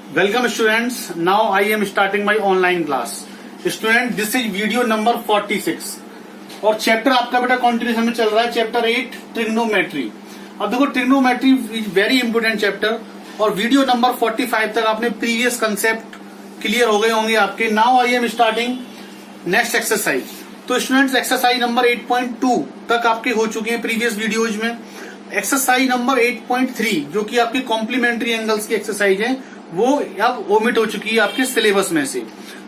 Welcome students. Now I am starting my online class. Student, this is video number 46 और chapter आपका बेटा continuation में चल रहा है चैप्टर 8 ट्रिग्नोमेट्री। अब देखो trigonometry is very important chapter और वीडियो नंबर 45 तक आपने प्रीवियस कंसेप्ट क्लियर हो गए होंगे आपके। Now I am starting next exercise. तो स्टूडेंट्स एक्सरसाइज नंबर 8.2 तक आपके हो चुके हैं प्रीवियस वीडियोज में। एक्सरसाइज नंबर 8.3 जो कि आपकी कॉम्प्लीमेंट्री एंगल्स की एक्सरसाइज है वो अब ओमिट हो चुकी है आपके सिलेबस में से।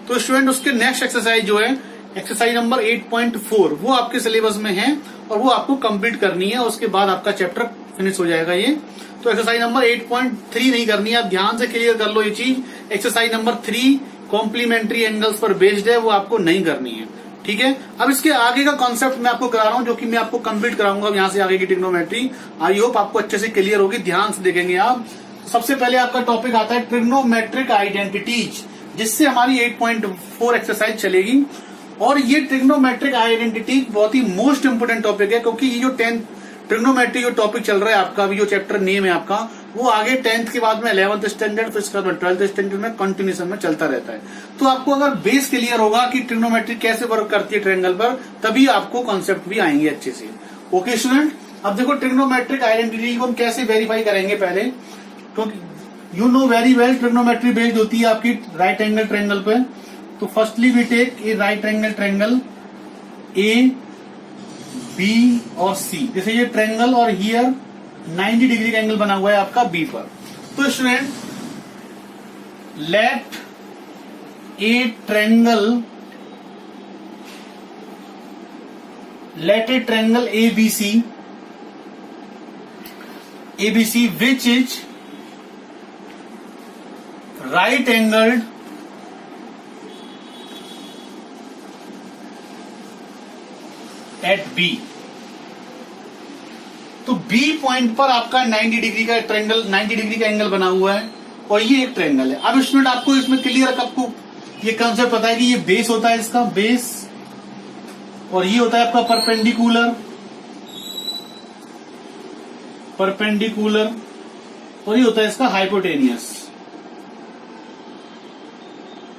तो स्टूडेंट उसके नेक्स्ट एक्सरसाइज जो है एक्सरसाइज नंबर 8.4 वो आपके सिलेबस में है और वो आपको कंप्लीट करनी है। उसके बाद आपका चैप्टर फिनिश हो जाएगा ये। तो एक्सरसाइज नंबर 8.3 नहीं करनी है, आप ध्यान से क्लियर कर लो ये चीज। एक्सरसाइज नंबर 3 कॉम्प्लीमेंट्री एंगल्स पर बेस्ड है, वो आपको नहीं करनी है। ठीक है, अब इसके आगे का कॉन्सेप्ट मैं आपको करा रहा हूं जो कि मैं आपको कंप्लीट कराऊंगा यहाँ से आगे की ट्रिग्नोमेट्री। आई होप आपको अच्छे से क्लियर होगी, ध्यान से देखेंगे आप। सबसे पहले आपका टॉपिक आता है ट्रिग्नोमेट्रिक आइडेंटिटीज, जिससे हमारी 8.4 एक्सरसाइज चलेगी। और ये ट्रिग्नोमेट्रिक आइडेंटिटी बहुत ही मोस्ट इंपोर्टेंट टॉपिक है, क्योंकि ये जो 10th ट्रिग्नोमेट्री जो टॉपिक चल रहा है आपका, अभी जो चैप्टर नेम है आपका, वो आगे 10th के बाद में 11th स्टैंडर्ड, फिर इसके बाद 12th स्टैंडर्ड में कंटिन्यूशन में चलता रहता है। तो आपको अगर बेस क्लियर होगा कि ट्रिग्नोमेट्री कैसे वर्क करती है ट्रायंगल पर, तभी आपको कॉन्सेप्ट भी आएंगे अच्छे से। ओके स्टूडेंट, अब देखो ट्रिग्नोमेट्रिक आइडेंटिटी को हम कैसे वेरीफाई करेंगे पहले। तो you know very well trigonometry based होती है आपकी राइट एंगल ट्रायंगल पे। तो firstly we take a right angle triangle A B और सी। जैसे ये ट्रायंगल और हियर 90 डिग्री का एंगल बना हुआ है आपका बी पर। तो student let A triangle ABC which is right angled at B। तो B पॉइंट पर आपका 90 डिग्री का ट्रायंगल, 90 डिग्री का एंगल बना हुआ है और ये एक ट्रायंगल है। अब स्टूडेंट आपको इसमें क्लियर आपको ये कंसेप्ट पता है कि ये बेस होता है इसका बेस, और ये होता है आपका परपेंडिकुलर, और ये होता है इसका हाइपोटेनियस।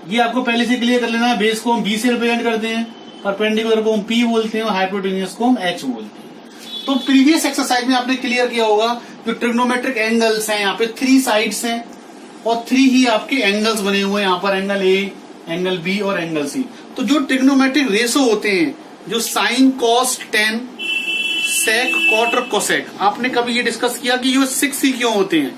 ये आपको पहले से क्लियर कर लेना है। बेस को हम बी से रिप्रेजेंट करते हैं, परपेंडिकुलर को हम पी बोलते हैं और हाइपोटेनियस को हम एच बोलते हैं। तो प्रीवियस एक्सरसाइज में आपने क्लियर किया होगा जो ट्रिग्नोमेट्रिक एंगल्स हैं यहाँ पे 3 साइड्स हैं और 3 ही आपके एंगल्स बने हुए हैं यहाँ पर, एंगल ए, एंगल बी और एंगल सी। तो जो ट्रिग्नोमेट्रिक रेशो होते हैं जो साइन, कॉस, टेन, सेक, कॉट और कोसेक, आपने कभी ये डिस्कस किया कि ये 6 ही क्यों होते हैं?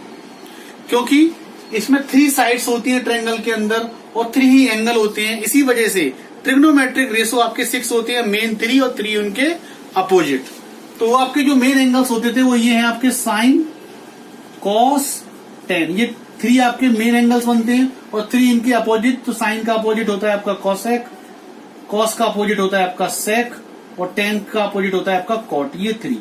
क्योंकि इसमें 3 साइड्स होती हैं ट्रायंगल के अंदर और 3 ही एंगल होते हैं। इसी वजह से ट्रिग्नोमेट्रिक रेशो आपके 6 होते हैं, मेन 3 और 3 उनके अपोजिट। तो वो आपके जो मेन एंगल्स होते थे वो ये हैं आपके साइन, कॉस, टेन। ये 3 आपके मेन एंगल्स बनते हैं और 3 इनके अपोजिट। तो साइन का अपोजिट होता है आपका कॉसेक, कॉस का अपोजिट होता है आपका सेक और टेन का अपोजिट होता है आपका कॉट। ये 3।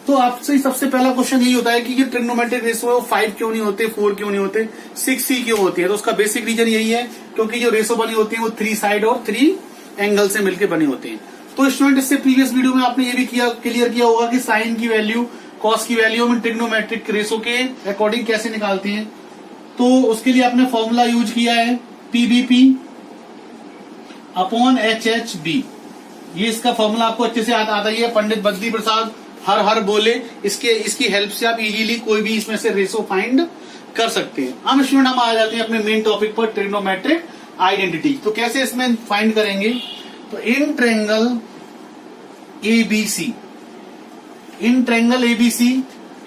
तो आपसे सबसे पहला क्वेश्चन यही होता है कि ये ट्रिग्नोमेट्रिक रेशो है वो 5 क्यों नहीं होते, 4 क्यों नहीं होते, 6 ही क्यों होते हैं? तो उसका बेसिक रीजन यही है क्योंकि जो रेशो बनी होती है वो 3 साइड और 3 एंगल से मिलकर बने होते हैं। तो स्टूडेंट इससे प्रीवियस वीडियो में आपने ये भी क्लियर किया होगा कि साइन की वैल्यू, कॉस की वैल्यू हम ट्रिग्नोमेट्रिक रेशो के अकॉर्डिंग कैसे निकालते हैं। तो उसके लिए आपने फॉर्मूला यूज किया है PBP अपॉन HHB। ये इसका फॉर्मूला आपको अच्छे से आता ही है, पंडित बद्री प्रसाद हर बोले। इसकी हेल्प से आप इजीली कोई भी इसमें से रेशो फाइंड कर सकते हैं। अब स्टूडेंट हम आ जाते हैं अपने मेन टॉपिक पर, ट्रिग्नोमेट्रिक आइडेंटिटी। तो कैसे इसमें फाइंड करेंगे? तो in triangle ABC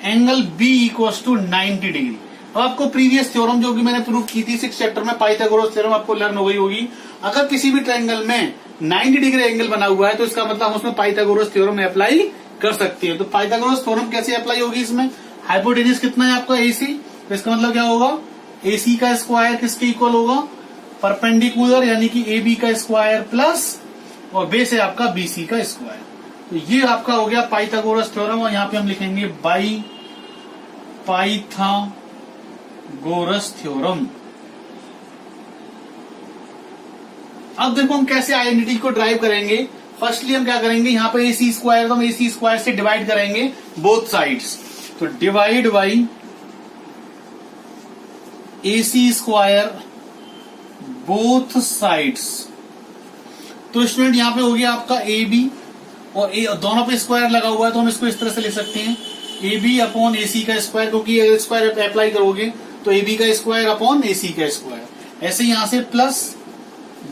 angle B equals to 90 degree. अब आपको प्रीवियस थ्योरम जो कि मैंने प्रूव की थी 6th चैप्टर में, पाइथागोरस थ्योरम आपको लर्न हो गई होगी। अगर किसी भी ट्रायंगल में 90 डिग्री एंगल बना हुआ है तो इसका मतलब हम उसमें पाइथागोरस थ्योरम अप्लाई कर सकते हैं। तो पाइथागोरस थ्योरम कैसे अप्लाई होगी इसमें? हाइपोटेन्यूज कितना है आपका AC, तो इसका मतलब क्या होगा? AC का स्क्वायर किसके इक्वल होगा? परपेंडिकुलर यानी कि AB का स्क्वायर प्लस और बेस है आपका BC का स्क्वायर। तो ये आपका हो गया पाइथागोरस थ्योरम और यहाँ पे हम लिखेंगे बाई पाइथागोरस थ्योरम। अब देखो हम कैसे आइडेंटिटी को ड्राइव करेंगे। फर्स्टली हम क्या करेंगे, यहाँ पे AC स्क्वायर, तो हम AC स्क्वायर से डिवाइड करेंगे बोथ साइड्स। तो divide by AC square both sides. तो स्टूडेंट यहाँ पे हो गया आपका AB और दोनों पे स्क्वायर लगा हुआ है, तो हम इसको इस तरह से लिख सकते हैं AB अपॉन AC का स्क्वायर, क्योंकि स्क्वायर अप्लाई करोगे तो AB का स्क्वायर अपॉन AC का स्क्वायर। ऐसे यहाँ से प्लस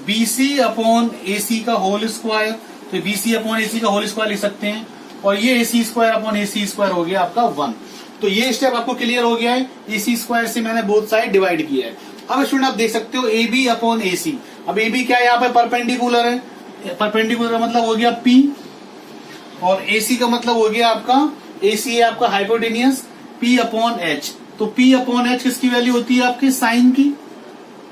BC अपॉन AC का होल स्क्वायर, तो BC अपॉन AC का होल स्क्वायर लिख सकते हैं, और ये AC square upon AC square हो गया आपका 1। तो ये स्टेप आपको क्लियर हो गया है। AC स्क्वायर से मैंने बोथ साइड डिवाइड किया है। अब स्टूडेंट आप देख सकते हो AB अपॉन AC। अब AB क्या है, यहाँ पे परपेंडिकुलर है, परपेंडिकुलर का मतलब हो गया P, और AC का मतलब हो गया आपका, AC है आपका हाइपोटेनियस, P अपॉन H। तो P अपॉन H किसकी वैल्यू होती है आपकी साइन की,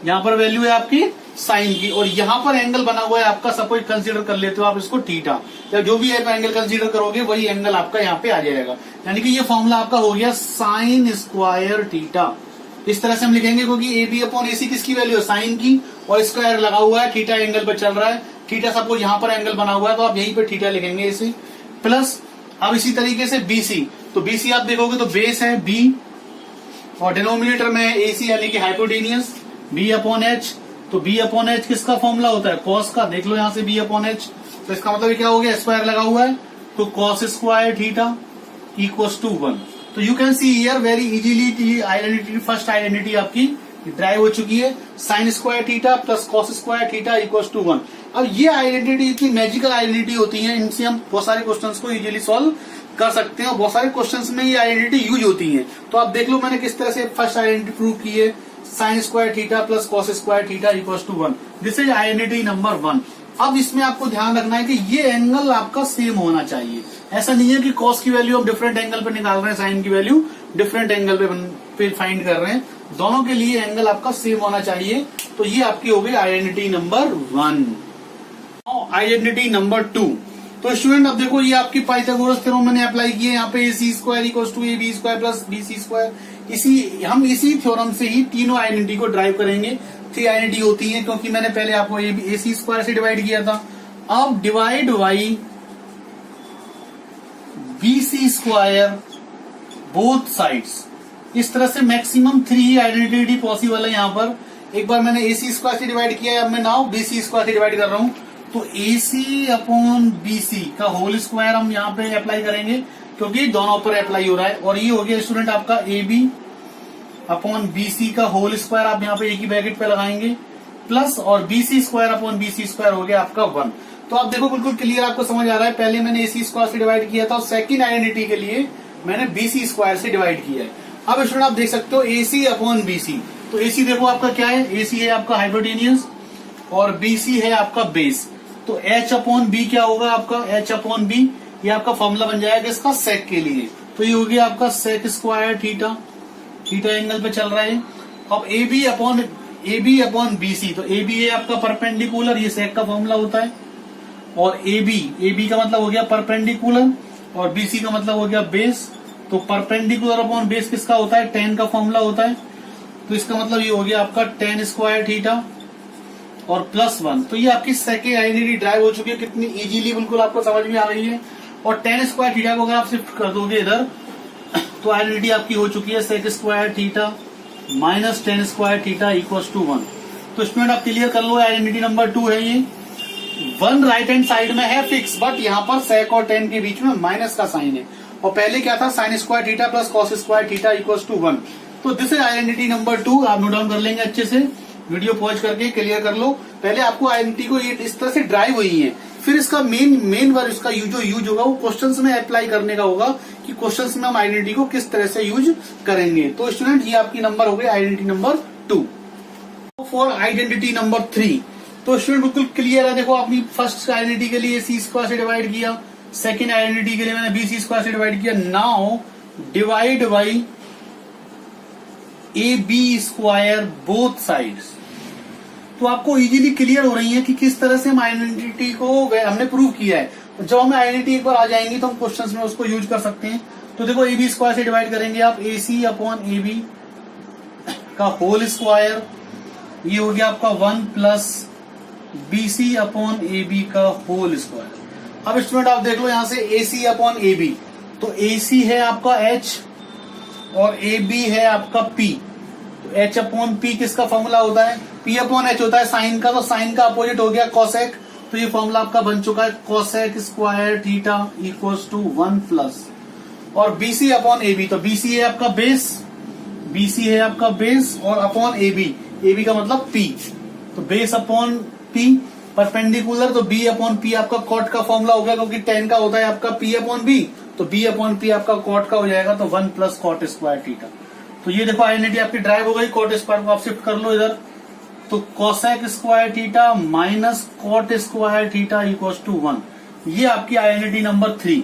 यहाँ पर वैल्यू है आपकी साइन की, और यहाँ पर एंगल बना हुआ है आपका, सपोज कंसीडर कर लेते हो आप इसको थीटा, या जो भी एंगल कंसीडर करोगे वही एंगल आपका यहाँ पे आ जाएगा। यानी कि ये फॉर्मूला आपका हो गया साइन स्क्वायर थीटा। इस तरह से हम लिखेंगे, क्योंकि AB अपॉन AC किसकी वैल्यू है साइन की, और स्क्वायर लगा हुआ है, थीटा एंगल पर चल रहा है, थीटा सपोज यहाँ पर एंगल बना हुआ है तो आप यहीं पे थीटा लिखेंगे इसे, प्लस अब इसी तरीके से BC। तो BC आप देखोगे तो बेस है B और डिनोमिनेटर में है AC यानी कि हाइपोटेनियस, B अपॉन H। तो B अपॉन H किसका फॉर्मूला होता है, कॉस का। देख लो यहाँ से B अपॉन H, तो इसका मतलब क्या हो गया, स्क्वायर लगा हुआ है तो cos square theta equals to 1। तो you can see here very easily identity, first identity आपकी ड्राइव हो चुकी है, sine square theta plus cos square theta equals to 1। अब ये आइडेंटिटी इतनी मैजिकल आइडेंटिटी होती है, इनसे हम बहुत सारे क्वेश्चंस को इजीली सॉल्व कर सकते हैं, और बहुत सारे क्वेश्चंस में ये आइडेंटिटी यूज होती है। तो आप देख लो मैंने किस तरह से फर्स्ट आइडेंटिटी प्रूव की है, sine square theta plus cos square theta equals to 1। This is identity number 1। अब इसमें आपको ध्यान रखना है कि ये एंगल आपका सेम होना चाहिए। ऐसा नहीं है कि कॉस की वैल्यू हम डिफरेंट एंगल पे निकाल रहे हैं, साइन की वैल्यू डिफरेंट एंगल पे फाइंड कर रहे हैं, दोनों के लिए एंगल आपका सेम होना चाहिए। तो ये आपकी हो गई आइडेंटिटी नंबर 1। Identity number 2। तो स्टूडेंट अब देखो ये आपकी पाइथागोरस थ्योरम मैंने अप्लाई की है, यहाँ पे AC square equals to AB square plus BC square. इसी थ्योरम से ही तीनों आइडेंटिटी को ड्राइव करेंगे। 3 आइडेंटिटी होती है, क्योंकि मैंने पहले आपको AC स्क्वायर से डिवाइड किया था। अब divide by BC square both sides. इस तरह से मैक्सिमम 3 आइडेंटिटी पॉसिबल है। यहाँ पर एक बार मैंने AC स्क्वायर से डिवाइड किया है, अब मैं नाउ BC स्क्वायर से डिवाइड कर रहा हूँ। तो AC अपॉन BC का होल स्क्वायर हम यहाँ पे अप्लाई करेंगे, क्योंकि दोनों पर अप्लाई हो रहा है। और ये हो गया स्टूडेंट आपका AB अपॉन BC का होल स्क्वायर, आप यहाँ पे एक ही ब्रैकेट पे लगाएंगे, प्लस और BC square upon BC square हो गया आपका 1। तो आप देखो बिल्कुल क्लियर आपको समझ आ रहा है। पहले मैंने AC स्क्वायर से डिवाइड किया था, और सेकंड आइडेंटिटी के लिए मैंने BC स्क्वायर से डिवाइड किया है। अब स्टूडेंट आप देख सकते हो AC अपॉन BC। तो AC देखो आपका क्या है, AC है आपका हाइपोटेनियस और BC है आपका बेस। तो H अपॉन B क्या होगा आपका, H अपॉन B, ये आपका फॉर्मूला बन जाएगा इसका सेक के लिए। तो ये हो गया आपका sec square theta, theta angle पे चल रहा है। अब AB अपॉन BC, तो AB है आपका परपेंडिकुलर, ये सेक का फॉर्मूला होता है, और AB का मतलब हो गया परपेंडिकुलर और BC का मतलब हो गया बेस। तो परपेंडिकुलर अपॉन बेस किसका होता है, tan का फॉर्मूला होता है। तो इसका मतलब ये हो गया आपका tan स्क्वायर थीटा और प्लस 1। तो ये आपकी सेकेंड आइडेंटिटी ड्राइव हो चुकी है, कितनी इजीली बिल्कुल आपको समझ में आ रही है। और tan स्क्वायर थीटा को अगर आप शिफ्ट कर दोगे इधर, तो आइडेंटिटी आपकी हो चुकी है sec square theta minus tan square theta equals to 1। तो स्टूडेंट आप क्लियर कर लो, आइडेंटिटी नंबर 2 है ये। 1 राइट हैंड साइड में है फिक्स, बट यहाँ पर सेक और tan के बीच में माइनस का साइन है, और पहले क्या था sine square theta plus cos square theta equals to 1। तो दिस इज आइडेंटिटी नंबर 2। आप नोट डाउन कर लेंगे अच्छे से, वीडियो पॉज करके क्लियर कर लो। पहले आपको आइडेंटिटी को ये इस तरह से ड्राइव हुई है, फिर इसका मेन वर्ड इसका जो यूज होगा वो क्वेश्चंस में अप्लाई करने का होगा, कि क्वेश्चंस में हम आइडेंटिटी को किस तरह से यूज करेंगे। तो स्टूडेंट ये आपकी नंबर हो गई identity number 2। For identity number 3, तो स्टूडेंट बिल्कुल क्लियर है। देखो अपनी फर्स्ट आइडेंटिटी के लिए C स्क्वायर से डिवाइड किया, सेकेंड आइडेंटिटी के लिए मैंने BC स्क्वायर से डिवाइड किया। Now divide by AB square both sides. तो आपको इजीली क्लियर हो रही है कि किस तरह से हम आइडेंटिटी को हमने प्रूव किया है। जब हमें आइडेंटिटी एक बार आ जाएंगी तो हम क्वेश्चंस में उसको यूज कर सकते हैं। तो देखो AB स्क्वायर से डिवाइड करेंगे आप, AC अपॉन AB का होल स्क्वायर, ये हो गया आपका 1 प्लस BC अपॉन AB का होल स्क्वायर। अब स्टूडेंट आप देख लो यहाँ से AC अपॉन AB, तो AC है आपका H और AB है आपका P। तो तो एच अपॉन पी किसका फॉर्मूला होता है, पी अपॉन एच होता है साइन का, तो साइन का अपोजिट हो गया कॉसेक, तो ये फॉर्मूला आपका बन चुका है cosec square theta equals to 1 plus, और बीसी अपॉन ए बी, तो बीसी है आपका बेस, बीसी है आपका बेस और अपॉन ए बी का मतलब पी, तो बेस अपॉन पी परपेंडिकुलर, तो बी अपॉन पी आपका कॉट का फॉर्मूला हो गया, क्योंकि टेन का होता है आपका पी अपॉन बी, तो बी अपॉन पी आपका कॉट का हो जाएगा, तो 1 प्लस कॉट स्क्वायर थीटा। तो ये देखो आइडेंटिटी आपकी ड्राइव हो गई, कॉट स्क्वायर को आप शिफ्ट कर लो इधर, तो cosec square theta minus cot square theta equals to 1, ये आपकी आइडेंटिटी नंबर 3।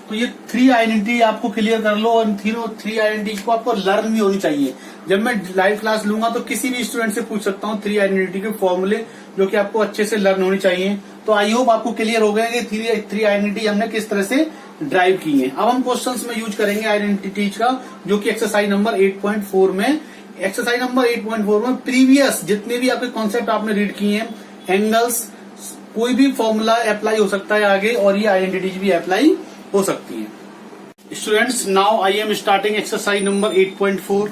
तो ये 3 आइडेंटिटी आपको क्लियर कर लो, और तीनों 3 आइडेंटिटी को आपको लर्न भी होनी चाहिए। जब मैं लाइव क्लास लूंगा तो किसी भी स्टूडेंट से पूछ सकता हूँ 3 आइडेंटिटी के फॉर्मूले, जो कि आपको अच्छे से लर्न होनी चाहिए। तो आई होप आपको क्लियर हो गया कि 3 आइडेंटिटी हमने किस तरह से ड्राइव की है। अब हम क्वेश्चंस में यूज करेंगे आइडेंटिटीज का, जो कि एक्सरसाइज नंबर 8.4 में, एक्सरसाइज नंबर 8.4 में प्रीवियस जितने भी आपके कॉन्सेप्ट आपने रीड किए हैं, एंगल्स, कोई भी फॉर्मूला अप्लाई हो सकता है आगे, और ये आइडेंटिटीज भी अप्लाई हो सकती है। Students, now I am starting exercise number 8.4।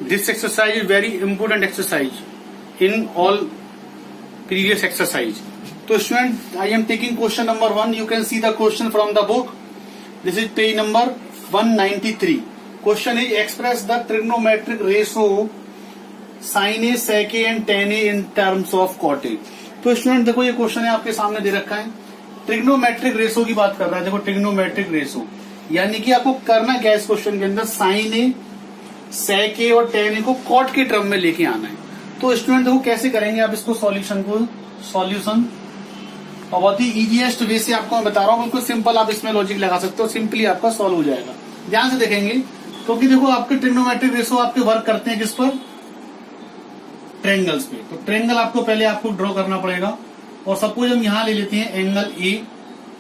This exercise is very important exercise in all previous exercise. तो student, I am taking question number 1, you can see the question from the book, this is page number 193। Question is express the trigonometric ratio sine A, sec A and tan A in terms of cot A. तो student देखो, ये question है आपके सामने दे रखा है, trigonometric ratio की बात कर रहा है। देखो ट्रिग्नोमेट्रिक रेशो यानी कि आपको करना क्या है इस क्वेश्चन के अंदर, साइन ए, सेक ए और टेन ए को कॉट के टर्म में लेके आना है। तो स्टूडेंट देखो कैसे करेंगे आप इसको, सॉल्यूशन और बहुत ही इजीएस्ट वे से आपको मैं बता रहा हूँ, बिल्कुल सिंपल, आप इसमें लॉजिक लगा सकते हो, सिंपली आपका सॉल्व हो जाएगा। ध्यान से देखेंगे, क्योंकि देखो आपके ट्रिग्नोमेट्रिक रेशो आपके वर्क करते हैं किस पर, ट्रायंगल्स पे। तो ट्रायंगल आपको पहले आपको ड्रॉ करना पड़ेगा, और सपोज हम यहां ले लेते हैं एंगल ए,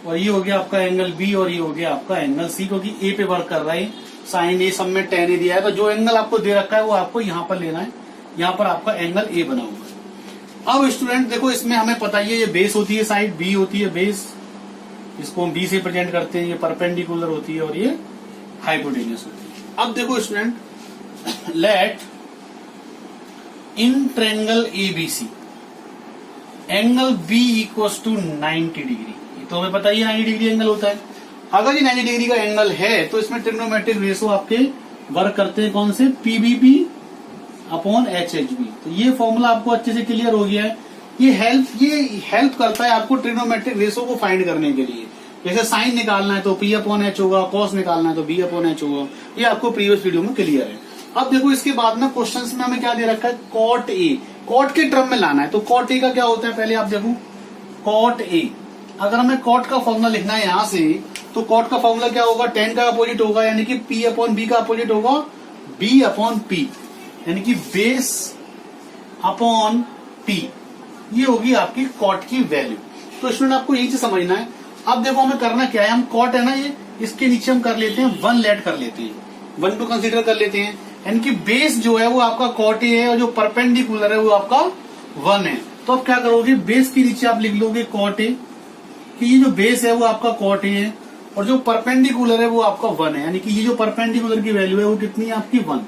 और ये हो गया आपका एंगल बी, और ये हो गया आपका एंगल सी, क्योंकि ए पे वर्क कर रहा है, साइन ए सब में टेन ए दिया है, तो जो एंगल आपको दे रखा है वो आपको यहाँ पर लेना है, यहाँ पर आपका एंगल ए बना हुआ है। अब स्टूडेंट देखो, इसमें हमें पता ही है ये बेस होती है साइड, बी होती है बेस, इसको हम बी से प्रेजेंट करते हैं, ये परपेंडिकुलर होती है और ये हाइपोटेन्यूस होती है। अब देखो student, let in triangle ABC angle B equals to 90 degree, तो हमें पता ही है 90 डिग्री एंगल होता है। अगर ये 90 डिग्री का एंगल है तो इसमें ट्रिग्नोमेट्रिक रेशो आपके वर्क करते हैं कौन से, पीबीपी अपॉन एचएचबी। तो ये फॉर्मूला आपको अच्छे से क्लियर हो गया है। ये हेल्प करता है आपको ट्रिग्नोमेट्रिक रेशो को फाइंड करने के लिए। जैसे साइन निकालना है तो पी अपॉन एच होगा, कॉस निकालना है तो बी अपॉन एच होगा, ये आपको प्रीवियस वीडियो में क्लियर है। अब देखो इसके बाद में क्वेश्चंस में हमें क्या दे रखा है, कॉट ए, कॉट के टर्म में लाना है। तो कॉट ए का क्या होता है, पहले आप देखो कॉट ए, अगर हमें कॉट का फॉर्मूला लिखना है यहां से, तो कॉट का फॉर्मूला क्या होगा, टेन का अपोजिट होगा, यानी कि पी अपॉन बी का अपोजिट होगा बी अपॉन पी, यानी कि बेस अपॉन पी, ये होगी आपकी कॉट की वैल्यू। तो स्टूडेंट आपको यही चीज समझना है। अब देखो हमें करना क्या है, हम कॉट है ना ये, इसके नीचे हम कर लेते हैं 1 लेट कर लेते हैं, 1 को कंसीडर कर लेते हैं, यानी कि बेस जो है वो आपका कॉट ए है, और जो परपेंडिकुलर है वो आपका 1 है। तो अब क्या करोगे, बेस के नीचे आप लिख लोगे कॉट ए, कि ये जो बेस है वो आपका कॉट ए है, और जो परपेंडिकुलर है वो आपका 1 है, यानी कि ये जो परपेंडिकुलर की वैल्यू है वो कितनी है आपकी 1।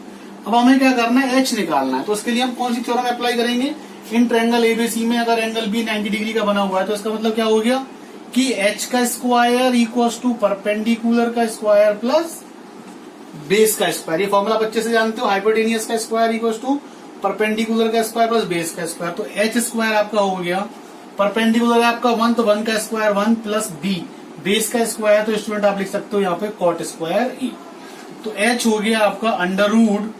अब हमें क्या करना है, एच निकालना है। तो उसके लिए हम कौन सी थ्योरम अप्लाई करेंगे, इन ट्रायंगल एबीसी में अगर एंगल बी 90 डिग्री का बना हुआ है तो इसका मतलब क्या हो गया कि एच का स्क्वायर इक्वल्स टू परपेंडिकुलर का स्क्वायर प्लस बेस का स्क्वायर। ये फॉर्मूला बच्चे से जानते हो, हाइपोटेनियस का स्क्वायर इक्वल्स टू परपेंडिकुलर का स्क्वायर प्लस बेस का स्क्वायर। तो एच स्क्वायर आपका हो गया, परपेंडिकुलर है आपका 1, तो 1 का स्क्वायर 1 प्लस बी, बेस का स्क्वायर, तो स्टूडेंट आप लिख सकते हो यहाँ पे कॉट स्क्वायर ई। तो एच हो गया आपका under root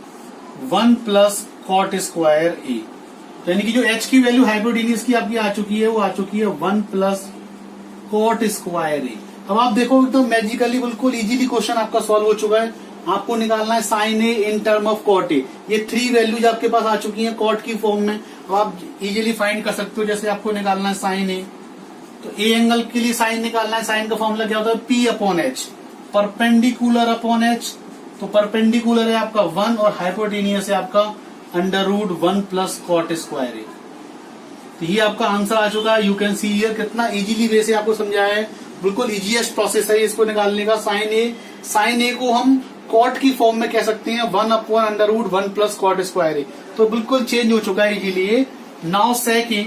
1 plus cot square A, यानी कि जो एच की वैल्यू हाइपोटेनियस की आपकी आ चुकी है वो आ चुकी है 1 प्लस कॉट स्क्वायर ए। अब आप देखो तो मैजिकली बिल्कुल इजीली क्वेश्चन आपका सॉल्व हो चुका है। आपको निकालना है sine A in term of cot A. ये 3 वैल्यूज आपके पास आ चुकी हैं कॉट की फॉर्म में, अब आप इजीली फाइंड कर सकते हो। जैसे आपको निकालना है साइन ए, तो ए एंगल के लिए साइन निकालना है, साइन का फॉर्मूला क्या होता है, P upon H, perpendicular upon H. तो परपेंडिकुलर है आपका 1 और हाइपोटेनियस है आपका under root 1 plus cot square A. तो ये आपका आंसर आ चुका है। यू कैन सी हियर कितना इजीली वे से आपको समझाया है, बिल्कुल इजीएस्ट प्रोसेस है इसको निकालने का। साइन ए को हम कॉट की फॉर्म में कह सकते हैं 1/√1 प्लस कॉट स्क्वायर ए। तो बिल्कुल चेंज हो चुका है इजीली। Now sec A.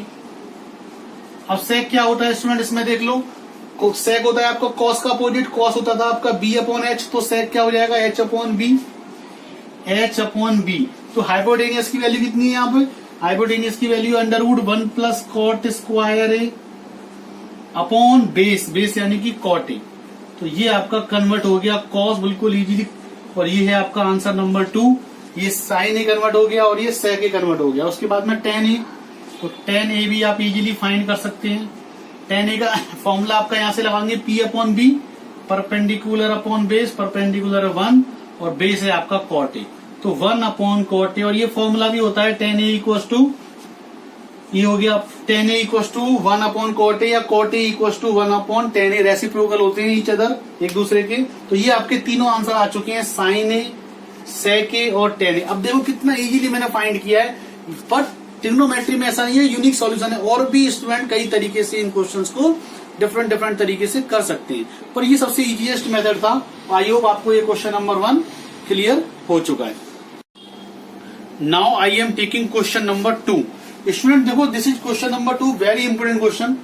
अब सेक क्या होता है स्टूडेंट, इसमें देख लो, सेक होता है आपका कॉस का अपोजिट, कॉस होता था आपका b/h, तो सेक क्या हो जाएगा h/b, h/b। तो हाइपोटेनियस की वैल्यू कितनी है यहाँ पे, हाइपोटेनियस की value √1 plus cot square a upon base यानी कि कॉट ए। तो ये आपका कन्वर्ट हो गया कॉस बिल्कुल इजीली, और ये है आपका आंसर नंबर 2। ये साइन ए कन्वर्ट हो गया और ये सेक ए कन्वर्ट हो गया। उसके बाद में tan ए, तो tan ए भी आप इजीली फाइंड कर सकते हैं। tan ए का फॉर्मूला आपका यहां से लगाएंगे p/b, perpendicular upon base, perpendicular 1, और बेस है आपका कॉट ए, तो 1/cot ए। और ये फॉर्मूला भी होता है tan ए = ये हो गया tan ए = 1/cot ए, या cot ए = 1/tan ए। रेसिप्रोकल होते हैं ईच अदर, एक दूसरे के। तो ये आपके तीनों आंसर आ चुके हैं, साइन ए, सेक ए और tan ए। अब देखो कितना इजीली मैंने फाइंड किया है, बट ट्रिग्नोमेट्री में ऐसा नहीं है, यूनिक सॉल्यूशन है। और भी स्टूडेंट कई तरीके से इन क्वेश्चंस को डिफरेंट तरीके से कर सकते हैं, पर ये सबसे इजीएस्ट मेथड था। आई होप आपको ये क्वेश्चन नंबर 1 क्लियर हो चुका है। Now I am taking question number 2। Student देखो, this is question number 2, very important question.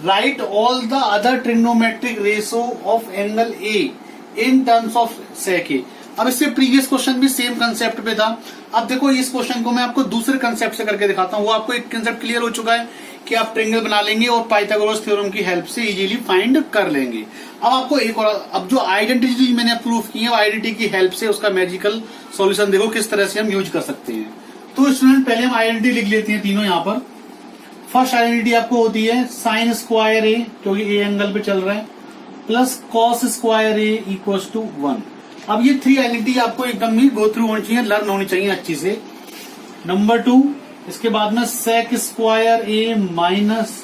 Write all the other trigonometric ratio of angle A in terms of sec A. अब इससे previous question भी same concept पे था। अब देखो इस question को मैं आपको दूसरे कंसेप्ट से करके दिखाता हूँ। वो आपको एक कंसेप्ट क्लियर हो चुका है कि आप ट्रायंगल बना लेंगे और पाइथागोरस थ्योरम की हेल्प से इजीली फाइंड कर लेंगे। अब आपको एक और, अब जो आइडेंटिटी मैंने प्रूफ की है, वो आइडेंटिटी की हेल्प से उसका मैजिकल सॉल्यूशन देखो किस तरह से हम यूज कर सकते हैं। तो स्टूडेंट पहले हम आइडेंटिटी लिख लेते हैं तीनों यहाँ पर। फर्स्ट आइडेंटिटी आपको होती है साइन स्क्वायर ए, क्योंकि ए एंगल पे चल रहा है, प्लस कॉस स्क्वायर ए = 1। अब ये 3 आइडेंटिटी आपको एकदम ही गो थ्रू होनी चाहिए, लर्न होनी चाहिए अच्छी से। नंबर 2, इसके बाद में सेक square A minus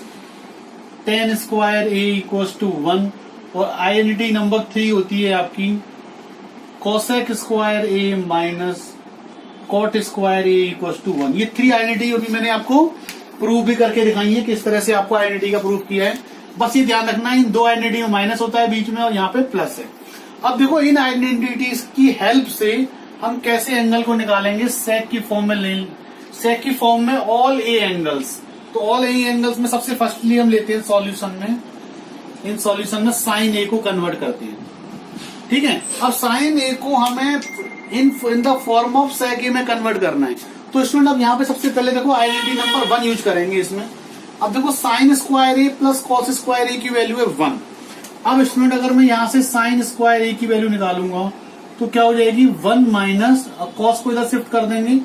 tan square ए = 1, और आइडेंटिटी नंबर 3 होती है आपकी cosec square A minus cot square ए = 1। ये 3 आइडेंटिटी अभी मैंने आपको प्रूव भी करके दिखाई है, किस तरह से आपको आइडेंटिटी का प्रूफ किया है। बस ये ध्यान रखना, इन 2 आइडेंटिटी में माइनस होता है बीच में, और यहाँ पे प्लस है। अब देखो इन आइडेंटिटीज की हेल्प से हम कैसे एंगल को निकालेंगे सेक की फॉर्म में। सेक की फॉर्म में ऑल ए एंगल्स, तो ऑल ए एंगल्स में सबसे फर्स्टली हम लेते हैं सॉल्यूशन में, इन सॉल्यूशन में साइन ए को कन्वर्ट करते हैं। ठीक है, अब साइन ए को हमें in the form of sec A में कन्वर्ट करना है। तो स्टूडेंट अब यहाँ पे सबसे पहले देखो आइडेंटिटी नंबर 1 यूज करेंगे इसमें। अब देखो sign square A plus cos square ए की वैल्यू है 1। अब स्टूडेंट अगर मैं यहाँ से साइन स्क्वायर ए की वैल्यू निकालूंगा तो क्या हो जाएगी 1 माइनस, कॉस को इधर शिफ्ट कर देंगे,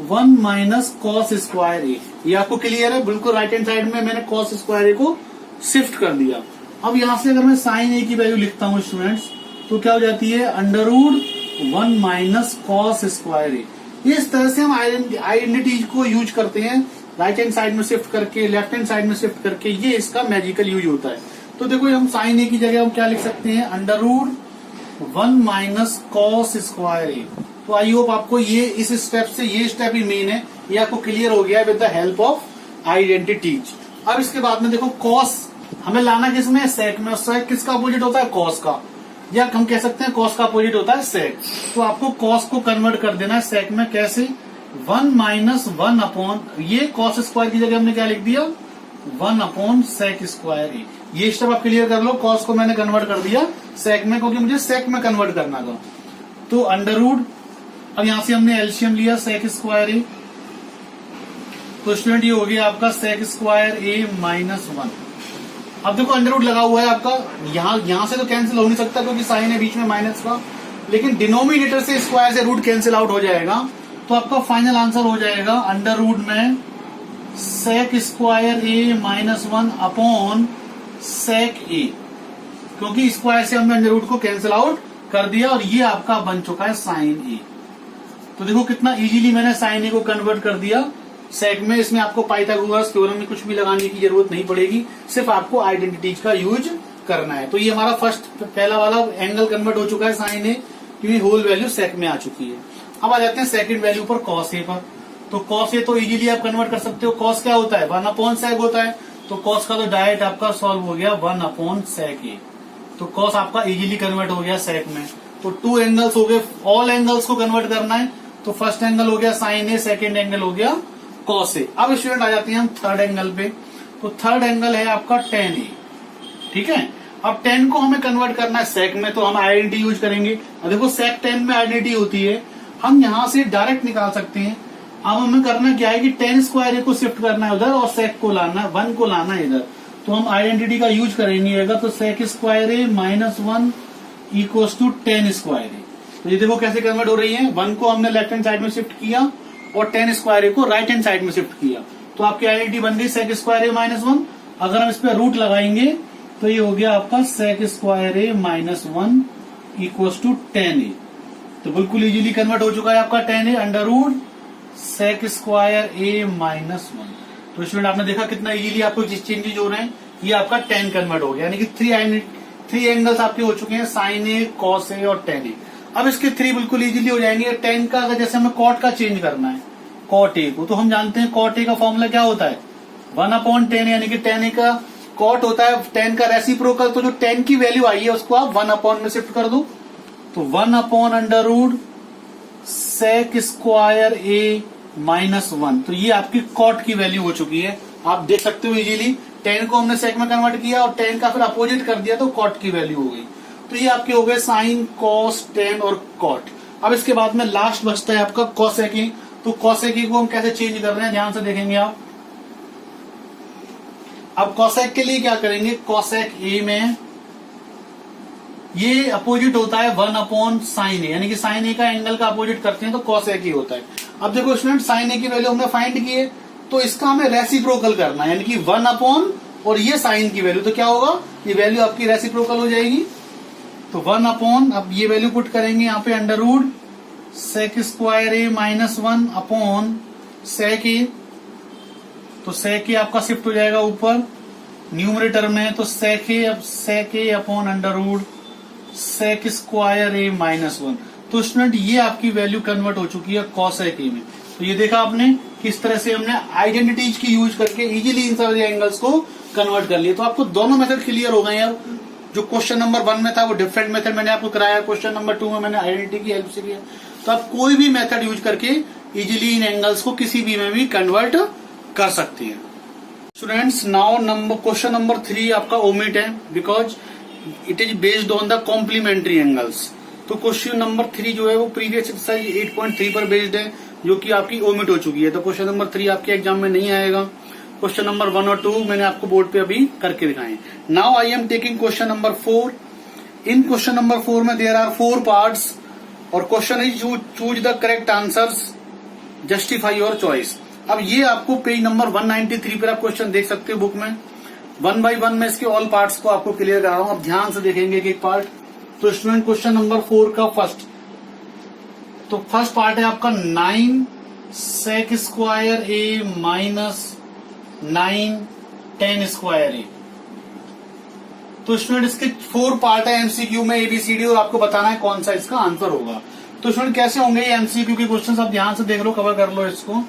1 माइनस कॉस स्क्वायर ए। ये आपको क्लियर है, बिल्कुल राइट हैंड साइड में मैंने कॉस स्क्वायर ए को शिफ्ट कर दिया। अब यहाँ से अगर मैं साइन ए की वैल्यू लिखता हूँ स्टूडेंट्स, तो क्या हो जाती है √1 माइनस कॉस स्क्वायर ए। इस तरह से हम आइडेंटिटीज को यूज करते हैं, राइट हैंड साइड में शिफ्ट करके, लेफ्ट हैंड साइड में शिफ्ट करके, ये इसका मैजिकल यूज होता है। तो देखो हम साइन ए की जगह हम क्या लिख सकते हैं √1 माइनस कॉस स्क्वायर ए। तो आई होप आपको ये इस स्टेप से, ये स्टेप ही मेन है, ये आपको क्लियर हो गया with the help of identities. अब इसके बाद में देखो कॉस हमें लाना किसमें, सेक में। सेक किसका अपोजिट होता है, कॉस का, या हम कह सकते हैं कॉस का अपोजिट होता है सेक। तो आपको कॉस को कन्वर्ट कर देना है सेक में। कैसे, 1 माइनस 1 अपॉन, ये कॉस स्क्वायर की जगह हमने क्या लिख दिया 1 अपॉन सेक स्क्वायर ए। ये स्टेप आप क्लियर कर लो, कॉस को मैंने कन्वर्ट कर दिया सेक में, क्योंकि मुझे सेक में कन्वर्ट करना था। तो अंडर, अब यहां से हमने एलसीएम लिया सेक स्क्वायर ए, तो स्टूडेंट ये हो गया आपका सेक स्क्वायर ए -1। अब देखो अंडर लगा हुआ है आपका, यहां से तो कैंसिल हो नहीं सकता क्योंकि साइन है बीच में माइनस का, लेकिन डिनोमिनेटर से स्क्वायर से रूट कैंसिल आउट हो जाएगा। तो आपका फाइनल आंसर हो जाएगा अंडर में सेक स्क्वायर ए -1 अपॉन सेक ए, क्योंकि स्क्वायर से हमने अंडर रूट को कैंसिल आउट कर दिया, और ये आपका बन चुका है साइन ए। तो देखो कितना इजीली मैंने साइन ए को कन्वर्ट कर दिया सेक में। इसमें आपको पाइथागोरस थ्योरम में कुछ भी लगाने की जरूरत नहीं पड़ेगी, सिर्फ आपको आइडेंटिटीज का यूज करना है। तो ये हमारा पहला वाला एंगल कन्वर्ट हो चुका है साइन ए, क्योंकि होल वैल्यू सेक में आ चुकी है। अब आ जाते हैं सेकंड वैल्यू पर, कॉस ए पर। तो कॉस ए तो इजीली आप कन्वर्ट कर सकते हो। कॉस क्या होता है 1 अपॉन सेक होता है, तो कॉस का तो डायरेक्ट आपका सॉल्व हो गया 1 अपॉन सेक ए। तो कॉस आपका इजीली कन्वर्ट हो गया सेक में। तो 2 एंगल्स हो गए, ऑल एंगल्स को कन्वर्ट करना है तो फर्स्ट एंगल हो गया साइन ए, सेकेंड एंगल हो गया कॉस ए। अब स्टूडेंट आ जाते हैं हम थर्ड एंगल पे, तो थर्ड एंगल है आपका टेन ए, ठीक है। अब 10 को हमें कन्वर्ट करना है सेक में, तो हम आइडेंटिटी यूज करेंगे। अब देखो सेक 10 में आइडेंटिटी होती है, हम यहां से डायरेक्ट निकाल सकते हैं। अब हमें करना क्या है कि 10 स्क्वायर को शिफ्ट करना है उधर और सेक को लाना है, 1 को लाना है इधर, तो हम आइडेंटिटी का यूज करेंगे। अगर तो sec square A minus 1 equals to 10 square A. तो ये देखो कैसे कन्वर्ट हो रही है, 1 को हमने लेफ्ट हैंड साइड में शिफ्ट किया और 10 स्क्वायर ए को राइट हैंड साइड में शिफ्ट किया, तो आपकी आइडेंटिटी बन गई सेक स्क्वायर ए माइनस 1। अगर हम इस पर रूट लगाएंगे तो ये हो गया आपका sec square A minus 1 equals to 10 A. तो बिल्कुल इजीली कन्वर्ट हो चुका है आपका 10 A under root sec square A minus 1। तो स्टूडेंट आपने देखा कितना इजीली आपको चेंजेज हो रहे हैं, ये आपका 10 कन्वर्ट हो गया, यानी कि 3 एंगल्स आपके हो चुके हैं, साइन ए, कॉस ए और 10 ए। अब इसके 3 बिल्कुल इजीली हो जाएंगे। 10 का अगर जैसे हमें कॉट का चेंज करना है, कॉट ए को, तो हम जानते हैं कॉट ए का फॉर्मूला क्या होता है 1/10, यानी कि 10 ए का कॉट होता है 10 का रेसिप्रोकल। तो जो 10 की वैल्यू आई है उसको आप 1/, में शिफ्ट कर दो, तो 1/, under root sec square A minus 1। तो ये आपकी कॉट की वैल्यू हो चुकी है, आप देख सकते हो इजीली। 10 को हमने सेक में कन्वर्ट किया और 10 का फिर अपोजिट कर दिया तो कॉट की वैल्यू हो गई। तो ये आपके हो गए साइन, कॉस, टेन और कॉट। अब इसके बाद में लास्ट बचता है आपका कॉसेक ए। तो कॉसेक ए को हम कैसे चेंज कर रहे हैं ध्यान से देखेंगे आप। अब कॉसेक के लिए क्या करेंगे, कॉसेक ए में ये अपोजिट होता है 1/sin ए, यानी कि साइन ए का एंगल का अपोजिट करते हैं तो कॉसेक ए होता है। अब देखो स्टूडेंट साइन ए की वैल्यू हमने फाइंड की है, तो इसका हमें रेसिप्रोकल करना है, यानी कि 1/, और ये साइन की वैल्यू, तो क्या होगा, ये वैल्यू आपकी रेसिप्रोकल हो जाएगी। तो 1/, अब ये वैल्यू पुट करेंगे यहाँ पे under root sec square A minus 1 upon sec ए। तो सेक ए आपका शिफ्ट हो जाएगा ऊपर न्यूमरेटर में, तो sec A upon under root sec square A minus 1। तो स्टूडेंट ये आपकी वैल्यू कन्वर्ट हो चुकी है कॉसेक ए में। तो ये देखा आपने किस तरह से हमने आइडेंटिटीज की यूज करके इजीली इन सारे एंगल्स को कन्वर्ट कर लिया। तो आपको दोनों मेथड क्लियर हो गए हैं। अब जो क्वेश्चन नंबर 1 में था वो डिफरेंट मेथड मैंने आपको कराया, क्वेश्चन नंबर 2 में मैंने आइडेंटिटी की हेल्प से किया। तो आप कोई भी मेथड यूज करके इजीली इन एंगल्स को किसी भी में भी कन्वर्ट कर सकते हैं। स्टूडेंट्स नाउ क्वेश्चन नंबर 3 आपका ओमिट है because it is based on the complementary angles. तो क्वेश्चन नंबर 3 जो है वो प्रीवियस एक्सरसाइज 8.3 पर बेस्ड है, जो कि आपकी ओमिट हो चुकी है। तो क्वेश्चन नंबर 3 आपके एग्जाम में नहीं आएगा। क्वेश्चन नंबर 1 और 2 मैंने आपको बोर्ड पे अभी करके दिखाए। Now I am taking question number 4। In question number 4 में देयर आर 4 पार्ट्स और question is choose the correct answers, justify your choice. अब ये आपको पेज नंबर 193 पर आप क्वेश्चन देख सकते हो बुक में। 1 by 1 में इसके ऑल पार्ट्स को आपको क्लियर करा रहा हूं, अब ध्यान से देखेंगे एक पार्ट। तो स्टूडेंट क्वेश्चन नंबर 4 का फर्स्ट पार्ट है आपका 9 सेक square A minus 9 10 square A. तो स्टूडेंट इसके 4 पार्ट है एमसीक्यू में ABCD, और आपको बताना है कौन सा इसका आंसर होगा। तो स्टूडेंट कैसे होंगे ये एमसीक्यू के क्वेश्चन, आप ध्यान से देख लो, कवर कर लो इसको।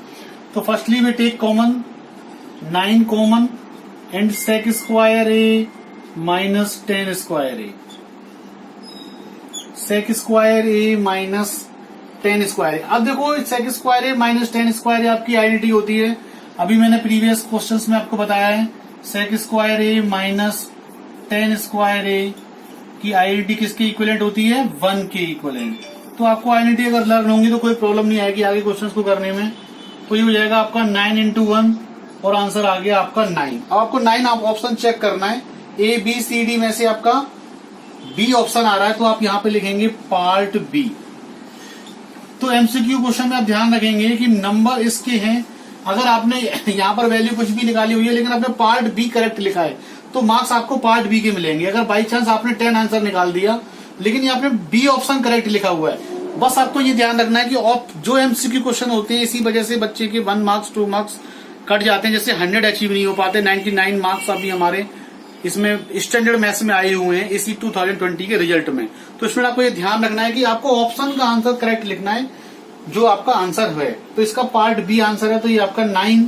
तो firstly we take common 9 common and sec square A minus 10 square A, sec square A minus 10 square A. अब देखो sec square A minus 10 square A आपकी आइडेंटिटी होती है, अभी मैंने प्रीवियस क्वेश्चंस में आपको बताया है। Sec square A minus 10 square ए की आइडेंटिटी किसके इक्विवेलेंट होती है, 1 के इक्विवेलेंट। तो आपको आइडेंटिटी अगर लर्न होंगी तो कोई प्रॉब्लम नहीं आएगी आगे क्वेश्चंस को करने में। तो ये हो जाएगा आपका 9 into 1 और आंसर आ गया आपका 9। अब आपको 9 ऑप्शन चेक करना है, ABCD में से आपका बी ऑप्शन आ रहा है, तो आप यहाँ पे लिखेंगे पार्ट बी। तो एमसीक्यू क्वेश्चन में आप ध्यान रखेंगे कि नंबर इसके हैं, अगर आपने यहाँ पर वैल्यू कुछ भी निकाली हुई है लेकिन आपने पार्ट बी करेक्ट लिखा है तो मार्क्स आपको पार्ट बी के मिलेंगे। अगर बाई चांस आपने 10 आंसर निकाल दिया लेकिन यहाँ पे बी ऑप्शन करेक्ट लिखा हुआ है, बस आपको ये ध्यान रखना है कि जो एमसीक्यू क्वेश्चन होते हैं इसी वजह से बच्चे के 1 मार्क्स 2 मार्क्स कट जाते हैं, जैसे 100 अचीव नहीं हो पाते। 99 मार्क्स अभी हमारे इसमें स्टैंडर्ड मैथ्स में आए हुए हैं इसी 2020 के रिजल्ट में। तो इसमें आपको ये ध्यान रखना है कि आपको ऑप्शन का आंसर करेक्ट लिखना है जो आपका आंसर है। तो इसका पार्ट बी आंसर है, तो ये आपका 9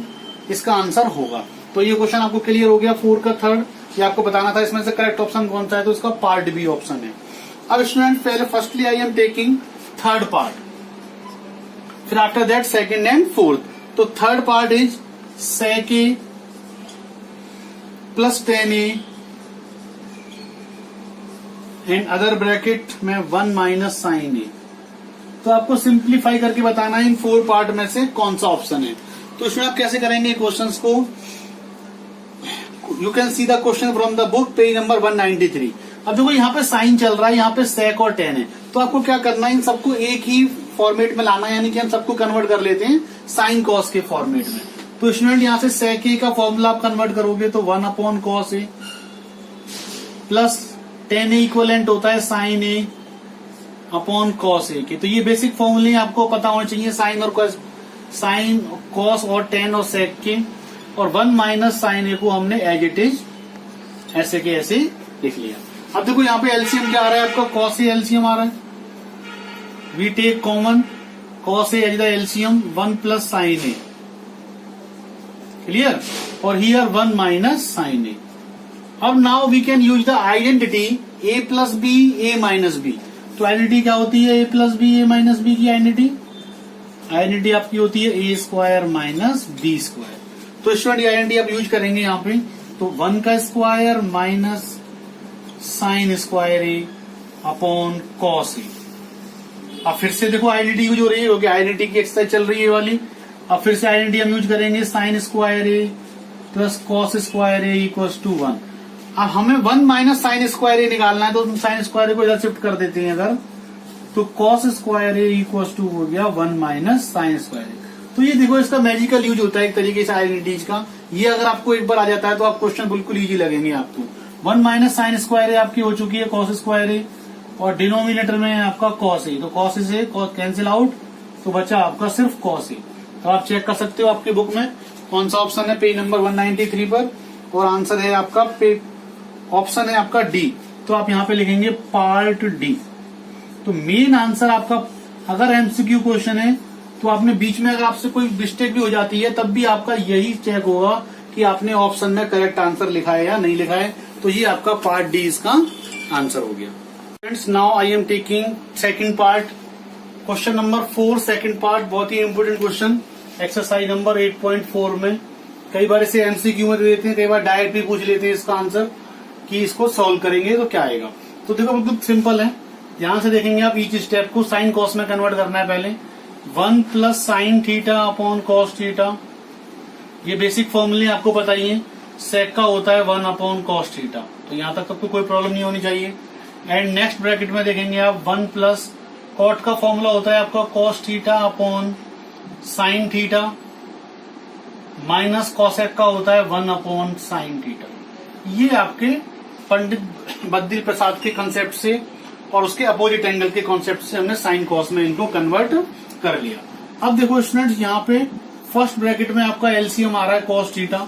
इसका आंसर होगा। तो ये क्वेश्चन आपको क्लियर हो गया। 4 का थर्ड ये आपको बताना था इसमें से करेक्ट ऑप्शन कौन सा है, तो इसका पार्ट बी ऑप्शन है। अब स्टूडेंट पहले firstly I am taking third part, फिर after that second and fourth. तो third part is sec a plus 10a and other bracket में 1 माइनस sin a। तो आपको सिंप्लीफाई करके बताना है इन 4 पार्ट में से कौन सा ऑप्शन है। तो इसमें आप कैसे करेंगे क्वेश्चंस को, you can see the question from the book page number 193। अब देखो यहाँ पे साइन चल रहा है, यहाँ पे sec और tan है, तो आपको क्या करना है, इन सबको एक ही फॉर्मेट में लाना है, यानी कि हम सबको कन्वर्ट कर लेते हैं साइन कॉस के फॉर्मेट में। तो स्टूडेंट यहाँ से sec a का फॉर्मूला आप कन्वर्ट करोगे तो 1 upon cos A plus tan a equivalent होता है sine A upon cos A के। तो ये बेसिक फॉर्मूले आपको पता होना चाहिए, साइन और कॉस और tan और sec के, और 1 माइनस साइन ए को हमने एज इट इज ऐसे के ऐसे लिख लिया। अब देखो यहाँ पे एलसीएम क्या आ रहा है आपका, कॉस ए एलसीएम आ रहा है, we take common cos A as the LCM 1 plus sine A, clear, और हियर 1 माइनस साइन ए। अब now we can use the identity a plus B A minus B. तो आइडेंटिटी क्या होती है, a plus B A minus B की identity आपकी होती है a square minus B square. तो स्टूडेंट ये आइडेंटिटी आप यूज करेंगे यहाँ पे, तो 1 का square minus sign square a upon cos A. अब फिर से देखो आइडेंटिटी यूज हो रही है क्योंकि आइडेंटिटी की एक्सरसाइज चल रही है वाली। अब फिर से आइडेंटिटी हम यूज करेंगे, sine square A plus cos square A equals to 1। अब हमें 1 माइनस साइन स्क्वायर ए निकालना है, तो साइन स्क्वायर ए को इधर शिफ्ट कर देते हैं अगर, तो cos square A equals to हो गया 1 माइनस साइन स्क्वायर ए। तो ये देखो इसका मैजिकल यूज होता है एक तरीके से आइडेंटिटीज का। ये अगर आपको एक बार आ जाता है तो आप क्वेश्चन बिल्कुल इजी लगेंगे आपको। 1 माइनस साइन स्क्वायर ए आपकी हो चुकी है कॉस स्क्वायर ए, और डिनोमिनेटर में है आपका कॉस ए, तो कॉस से कैंसिल आउट, तो बचा आपका सिर्फ कॉस ए। तो आप चेक कर सकते हो आपकी बुक में कौन सा ऑप्शन है पेज नंबर 193 पर, और आंसर है आपका ऑप्शन है आपका डी। तो आप यहाँ पे लिखेंगे पार्ट डी। तो मेन आंसर आपका, अगर एमसीक्यू क्वेश्चन है तो आपने बीच में अगर आपसे कोई मिस्टेक भी हो जाती है तब भी आपका यही चेक होगा कि आपने ऑप्शन में करेक्ट आंसर लिखा है या नहीं लिखा है। तो ये आपका पार्ट डी इसका आंसर हो गया। Friends now I am taking second part, question number 4 second part, बहुत ही इंपोर्टेंट क्वेश्चन एक्सरसाइज नंबर 8.4 में। कई बार इसे एमसीक्यू में दे देते हैं, कई बार डायरेक्ट भी पूछ लेते हैं इसका आंसर कि इसको सॉल्व करेंगे तो क्या आएगा। तो देखो बिल्कुल सिंपल है, यहां से देखेंगे आप ईच स्टेप को, साइन कॉस में कन्वर्ट करना है पहले, 1 plus sine theta upon cos theta, ये बेसिक फॉर्मूले आपको पता ही है। सेक का होता है 1 अपॉन कॉस थीटा, तो यहां तक आपको कोई प्रॉब्लम नहीं होनी चाहिए। एंड नेक्स्ट ब्रैकेट में देखेंगे आप 1 प्लस कॉट का फॉर्मूला होता है आपका cos theta upon sine theta, minus cosec का होता है 1 अपॉन साइन थीटा। ये आपके पंडित बद्री प्रसाद के कंसेप्ट से और उसके अपोजिट एंगल के कॉन्सेप्ट से हमने साइन कॉस में इनको कन्वर्ट कर लिया। अब देखो स्टूडेंट्स यहाँ पे फर्स्ट ब्रैकेट में आपका एलसीएम आ रहा है कॉस थीटा।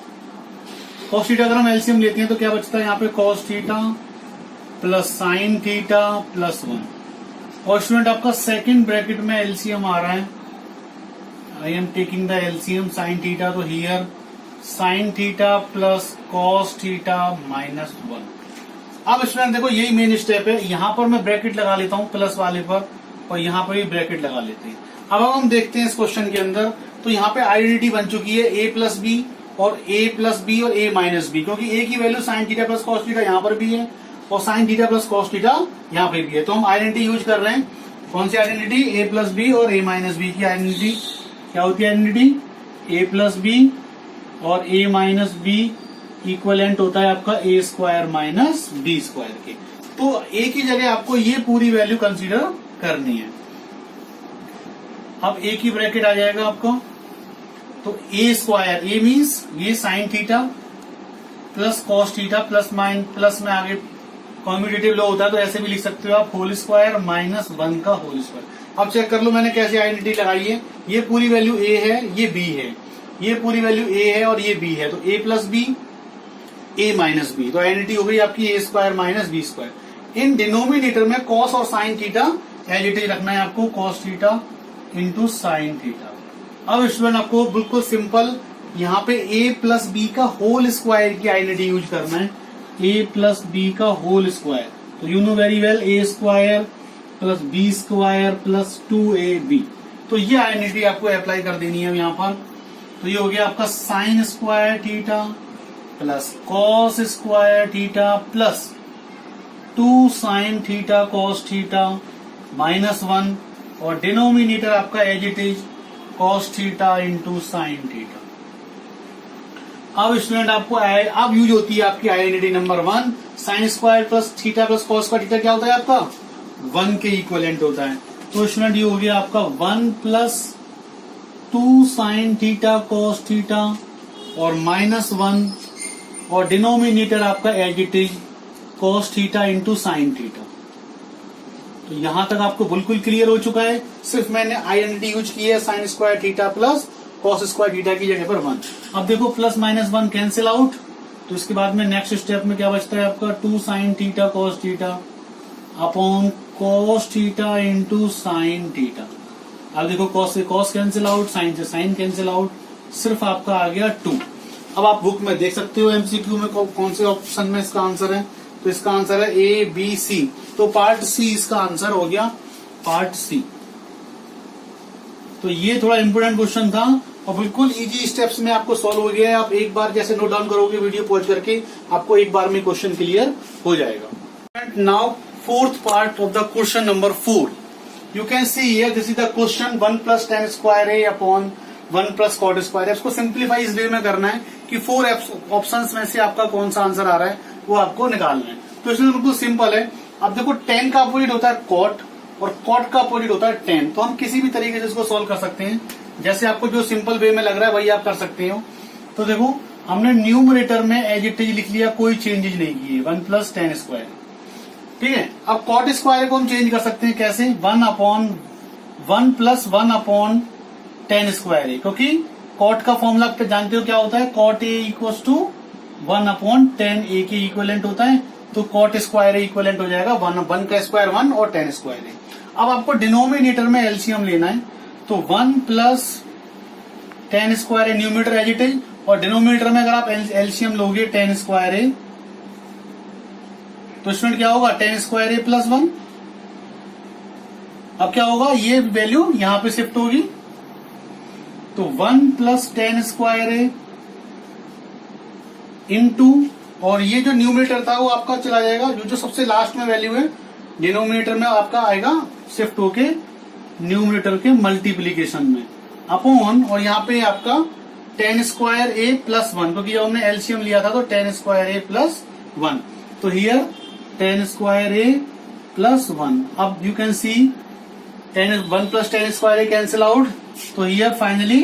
कॉस थीटा अगर हम एलसीएम लेते हैं तो क्या बचता है यहाँ पे, cos theta plus sine theta plus 1। और स्टूडेंट आपका सेकंड ब्रैकेट में एलसीएम आ रहा है, I am taking the LCM sine theta, तो here sine theta plus cos theta minus 1। अब स्टूडेंट देखो यही मेन स्टेप है, यहाँ पर मैं ब्रैकेट लगा लेता हूँ प्लस वाले पर, और यहाँ पर भी ब्रैकेट लगा लेते हैं। अब हम देखते हैं इस क्वेश्चन के अंदर, तो यहाँ पे आइडेंटिटी बन चुकी है a प्लस बी और a प्लस बी और a माइनस बी, क्योंकि a की value sign theta plus cos theta यहाँ पर भी है और sine theta plus cos theta यहाँ पे भी है। तो हम आइडेंटिटी यूज कर रहे हैं, कौन सी आइडेंटिटी, a प्लस बी और a माइनस बी की आइडेंटिटी। क्या होती है आइडेंटिटी, a प्लस बी और a माइनस बी इक्वलेंट होता है आपका a square minus B square के। तो a की जगह आपको ये पूरी वैल्यू कंसीडर करनी है। अब a की ब्रैकेट आ जाएगा आपका, तो a स्क्वायर, a मीन्स ये sign theta plus cos theta plus plus में आगे कॉम्यूटेटिव लॉ होता है तो ऐसे भी लिख सकते हो आप, होल स्क्वायर माइनस 1 का होल स्क्वायर। अब चेक कर लो मैंने कैसी आइडेंटिटी लगाई है, ये पूरी वैल्यू a है, ये b है, ये पूरी वैल्यू a है और ये b है, तो a plus B a minus B, तो आइडेंटिटी हो गई आपकी a square minus B square. इन डिनोमिनेटर में कॉस और sine theta as it is रखना है आपको, cos theta into sine theta. अब स्टूडेंट आपको बिल्कुल सिंपल यहाँ पे a प्लस बी का होल स्क्वायर की आइडेंटिटी यूज करना है, a प्लस बी का होल स्क्वायर। तो you know very well A square plus B square plus 2ab। तो ये आइडेंटिटी आपको अप्लाई कर देनी है यहाँ पर। तो ये हो गया आपका sine square theta plus cos square theta plus 2 sine theta cos theta -1 और डिनोमिनेटर आपका as it is cos theta into sine theta. अब स्टूडेंट आपको अब यूज होती है आपकी identity number 1, sine square plus theta plus cos का theta क्या होता है आपका 1 के इक्विवेलेंट होता है। तो स्टूडेंट ये हो गया आपका 1 plus 2 sine theta cos theta और -1 और डिनोमिनेटर आपका as it is cos theta into sine theta. तो यहां तक आपको बिल्कुल क्लियर हो चुका है। सिर्फ मैंने आइडेंटिटी यूज की है sine square theta plus cos square theta की जगह पर 1। अब देखो प्लस -1 कैंसिल आउट। तो इसके बाद में नेक्स्ट स्टेप में क्या बचता है आपका 2 sine theta cos theta upon cos theta into sine theta. अब देखो कॉस से कॉस कैंसिल आउट, साइन से साइन कैंसिल आउट, सिर्फ आपका आ गया 2। अब आप बुक में देख सकते हो एमसीक्यू में कौन से ऑप्शन में इसका आंसर है। तो इसका आंसर है ए बी सी। तो पार्ट सी इसका आंसर हो गया, पार्ट सी। तो ये थोड़ा इंपोर्टेंट क्वेश्चन था और बिल्कुल इजी स्टेप्स में आपको सॉल्व हो गया है। आप एक बार जैसे नोट डाउन करोगे वीडियो पॉज करके आपको एक बार में क्वेश्चन क्लियर हो जाएगा। Now fourth part of the question number 4। You can see here this is the question 1 plus tan square a upon 1 plus cot square. इसको सिंप्लीफाई इस वे में करना है कि 4 ऑप्शंस में से आपका कौन सा आंसर आ रहा है वो आपको निकालना है। तो इसमें बिल्कुल सिंपल है। अब देखो tan का अपोजिट होता है कॉट और कॉट का अपोजिट होता है tan। तो हम किसी भी तरीके से इसको सॉल्व कर सकते हैं। जैसे आपको जो सिंपल वे में लग रहा है वही आप कर सकते हो। तो देखो हमने न्यूमरेटर में एज इट इज लिख लिया, कोई चेंजेज नहीं किए, 1 प्लस tan स्क्वायर। ठीक है। अब कॉट स्क्वायर को हम चेंज कर सकते हैं कैसे, 1 प्लस 1 अपॉन tan स्क्वायर है, क्योंकि कॉट का फॉर्मूला जानते हो क्या होता है, cot a equal to 1 upon tan a के इक्वलेंट होता है। तो कॉट स्क्वायर इक्वलेंट हो जाएगा 1 का स्क्वायर 1 और tan स्क्वायर है। अब आपको डिनोमिनेटर में एलसीएम लेना है। तो 1 प्लस tan स्क्वायर है न्यूमरेटर एज इट इज, और डिनोमिनेटर में अगर आप एलसीएम लोगे tan स्क्वायर है तो स्टूडेंट क्या होगा tan स्क्वायर ए प्लस 1। अब क्या होगा, ये वैल्यू यहां पे शिफ्ट होगी। तो 1 प्लस tan स्क्वायर ए इंटू, और ये जो न्यूमरेटर था वो आपका चला जाएगा, जो सबसे लास्ट में वैल्यू है डिनोमिनेटर में आपका आएगा शिफ्ट होके न्यूमरेटर के मल्टीप्लीकेशन में, अपॉन, और यहाँ पे आपका tan स्क्वायर ए प्लस 1, क्योंकि जब हमने एलसीएम लिया था तो tan स्क्वायर ए प्लस 1। तो here tan square A plus 1। अब you can C 1 plus tan square A cancel out. तो हियर फाइनली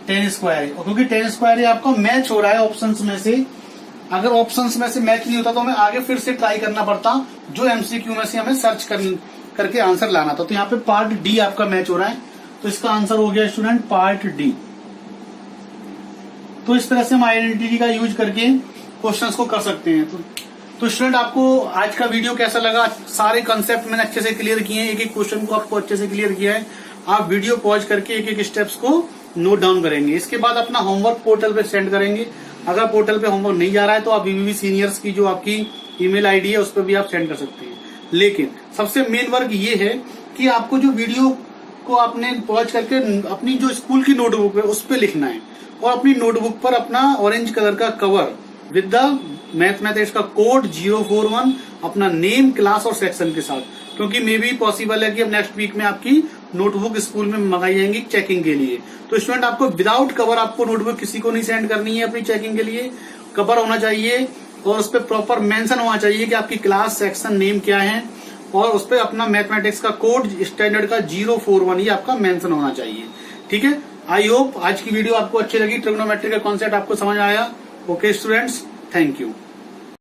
tan स्क्वायर ए, और क्योंकि tan स्क्वायर ए आपका मैच हो रहा है ऑप्शंस में से, अगर ऑप्शंस में से मैच नहीं होता तो हमें आगे फिर से ट्राई करना पड़ता, जो एमसीक्यू में से हमें सर्च करके आंसर लाना था। तो यहाँ पे पार्ट डी आपका मैच हो रहा है। तो इसका आंसर हो गया स्टूडेंट पार्ट डी। तो इस तरह से हम आइडेंटिटी का यूज करके क्वेश्चंस को कर सकते हैं। तो स्टूडेंट आपको आज का वीडियो कैसा लगा, सारे कंसेप्ट मैंने अच्छे से क्लियर किए हैं, एक एक क्वेश्चन को आपको अच्छे से क्लियर किया है। आप वीडियो पॉज करके एक एक स्टेप्स को नोट डाउन करेंगे। इसके बाद अपना होमवर्क पोर्टल पे सेंड करेंगे। अगर पोर्टल पे होमवर्क नहीं जा रहा है तो आप बीबीबी सीनियर्स की जो आपकी ईमेल आईडी है उस पर भी आप सेंड कर सकते हैं। लेकिन सबसे मेन वर्क ये है कि आपको जो वीडियो को आपने पॉज करके अपनी जो स्कूल की नोटबुक है उस पर लिखना है, और अपनी नोटबुक पर अपना ऑरेंज कलर का कवर विद द मैथमेटिक्स का कोड 041 अपना नेम, क्लास और सेक्शन के साथ, क्योंकि मे बी पॉसिबल है कि अब नेक्स्ट वीक में आपकी नोटबुक स्कूल में मंगाई जाएंगी चेकिंग के लिए। तो स्टूडेंट आपको विदाउट कवर आपको नोटबुक किसी को नहीं सेंड करनी है अपनी चेकिंग के लिए। कवर होना चाहिए और उस पर प्रॉपर मेंशन होना चाहिए कि आपकी क्लास, सेक्शन, नेम क्या है, और उस पर अपना मैथमेटिक्स का कोड स्टैंडर्ड का 041 ही आपका मेंशन होना चाहिए। ठीक है। आई होप आज की वीडियो आपको अच्छी लगी, ट्रिग्नोमेट्री का कॉन्सेप्ट आपको समझ आया। Okay students, thank you.